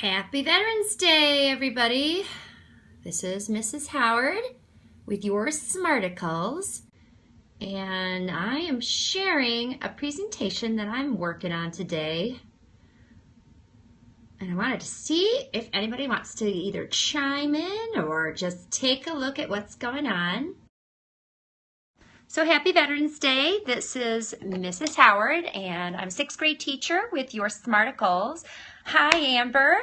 Happy Veterans Day, everybody. This is Mrs. Howard with Your Smarticles, and I am sharing a presentation that I'm working on today. And I wanted to see if anybody wants to either chime in or just take a look at what's going on. So happy Veterans Day. This is Mrs. Howard, and I'm a 6th grade teacher with Your Smarticles. Hi, Amber.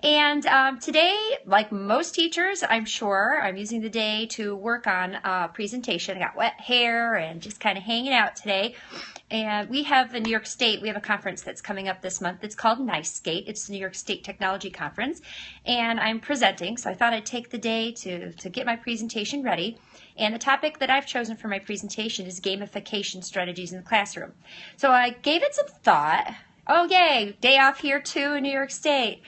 And today, like most teachers, I'm sure, I'm using the day to work on a presentation. I got wet hair and just kind of hanging out today. And we have in New York State, we have a conference that's coming up this month. It's called NICEgate. It's the New York State Technology Conference. And I'm presenting, so I thought I'd take the day to get my presentation ready. And the topic that I've chosen for my presentation is gamification strategies in the classroom. So I gave it some thought. Oh, yay, day off here too in New York State.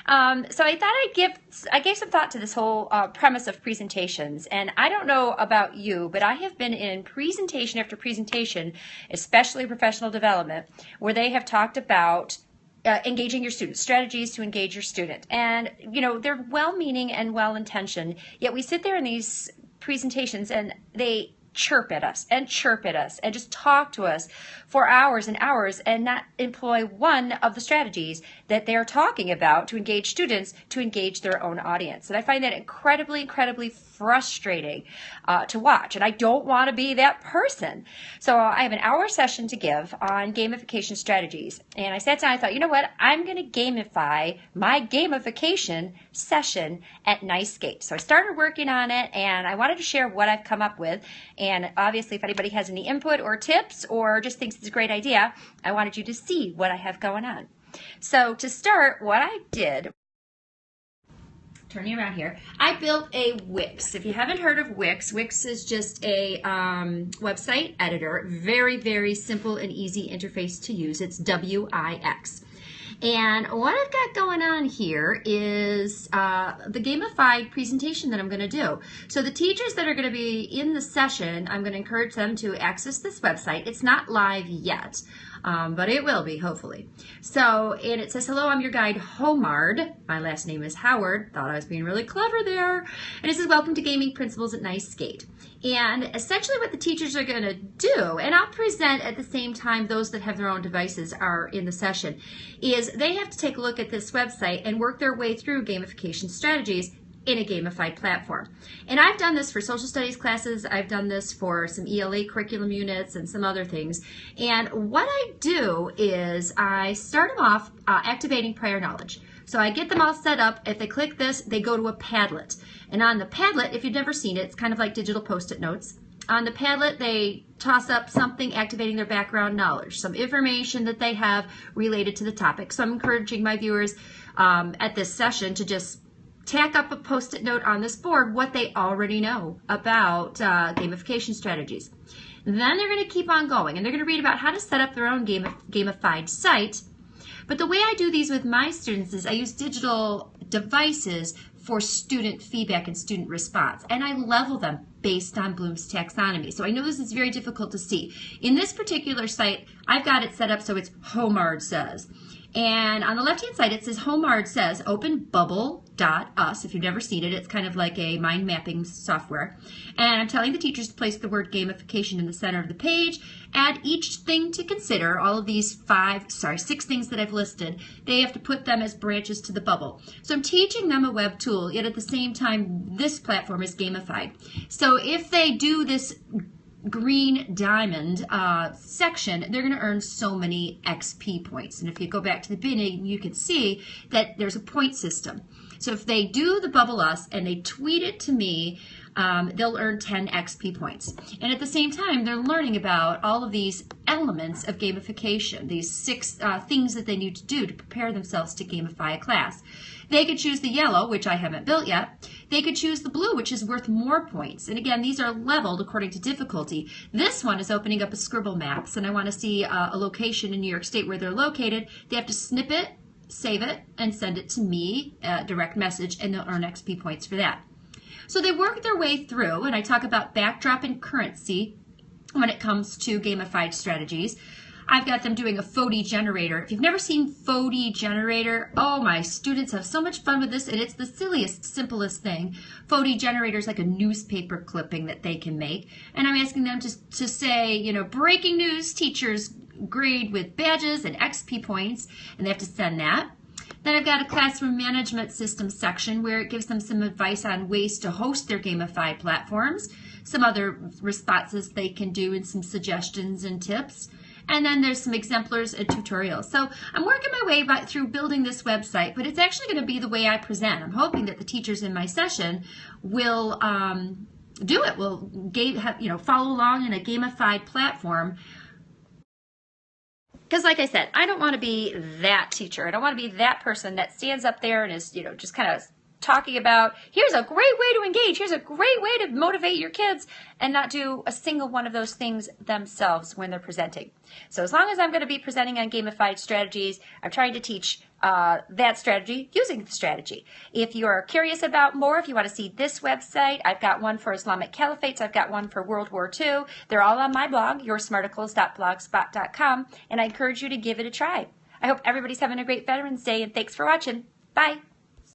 So I thought I gave some thought to this whole premise of presentations. And I don't know about you, but I have been in presentation after presentation, especially professional development, where they have talked about engaging your students, strategies to engage your student. And, you know, they're well-meaning and well-intentioned, yet we sit there in these presentations and they chirp at us and just talk to us for hours and hours and not employ one of the strategies that they're talking about to engage students, to engage their own audience. And I find that incredibly frustrating to watch. And I don't want to be that person. So I have an hour session to give on gamification strategies. And I sat down and I thought, you know what? I'm going to gamify my gamification session at NICEgate. So I started working on it and I wanted to share what I've come up with. And obviously, if anybody has any input or tips or just thinks it's a great idea, I wanted you to see what I have going on. So to start, what I did, turning around here, I built a Wix. If you haven't heard of Wix, Wix is just a website editor. Very simple and easy interface to use. It's Wix. And what I've got going on here is the gamified presentation that I'm going to do. So the teachers that are going to be in the session, I'm going to encourage them to access this website. It's not live yet, but it will be, hopefully. So, and it says, hello, I'm your guide, Homard. My last name is Howard. Thought I was being really clever there. And it says, welcome to Gaming Principles at NICEgate. And essentially what the teachers are going to do, and I'll present at the same time those that have their own devices are in the session, is they have to take a look at this website and work their way through gamification strategies in a gamified platform. And I've done this for social studies classes, I've done this for some ELA curriculum units and some other things. And what I do is I start them off activating prior knowledge. So I get them all set up. If they click this, they go to a Padlet. And on the Padlet, if you've never seen it, it's kind of like digital Post-it notes. On the Padlet, they toss up something activating their background knowledge, some information that they have related to the topic. So I'm encouraging my viewers at this session to just tack up a Post-it note on this board what they already know about gamification strategies. Then they're going to keep on going, and they're going to read about how to set up their own gamified site. But the way I do these with my students is I use digital devices for student feedback and student response, and I level them based on Bloom's taxonomy. So I know this is very difficult to see. In this particular site, I've got it set up so it's Homard says. And on the left-hand side, it says Homard says, open bubble.us. If you've never seen it, it's kind of like a mind mapping software. And I'm telling the teachers to place the word gamification in the center of the page. Add each thing to consider, all of these 6 things that I've listed, they have to put them as branches to the bubble. So I'm teaching them a web tool, yet at the same time, this platform is gamified. So if they do this green diamond section, they're going to earn so many XP points. And if you go back to the beginning, you can see that there's a point system. So if they do the bubble us and they tweet it to me, they'll earn 10 XP points. And at the same time, they're learning about all of these elements of gamification, these 6 things that they need to do to prepare themselves to gamify a class. They could choose the yellow, which I haven't built yet. They could choose the blue, which is worth more points. And again, these are leveled according to difficulty. This one is opening up a scribble maps, and I want to see a location in New York State where they're located. They have to snip it, save it, and send it to me, direct message, and they'll earn XP points for that. So they work their way through, and I talk about backdrop and currency when it comes to gamified strategies. I've got them doing a photo generator. If you've never seen photo generator, oh, my students have so much fun with this, and it's the silliest, simplest thing. Photo generator is like a newspaper clipping that they can make, and I'm asking them to say, you know, breaking news, teachers grade with badges and XP points, and they have to send that. Then I've got a classroom management system section where it gives them some advice on ways to host their gamified platforms, some other responses they can do, and some suggestions and tips. And then there's some exemplars and tutorials. So I'm working my way through building this website, but it's actually going to be the way I present. I'm hoping that the teachers in my session will do it, will follow along in a gamified platform. Because like I said, I don't want to be that teacher. I don't want to be that person that stands up there and is, just kind of talking about, here's a great way to engage, here's a great way to motivate your kids, and not do a single one of those things themselves when they're presenting. So as long as I'm going to be presenting on gamified strategies, I'm trying to teach that strategy using the strategy. If you're curious about more, if you want to see this website, I've got one for Islamic Caliphates, I've got one for World War II. They're all on my blog, yoursmarticles.blogspot.com, and I encourage you to give it a try. I hope everybody's having a great Veterans Day, and thanks for watching. Bye.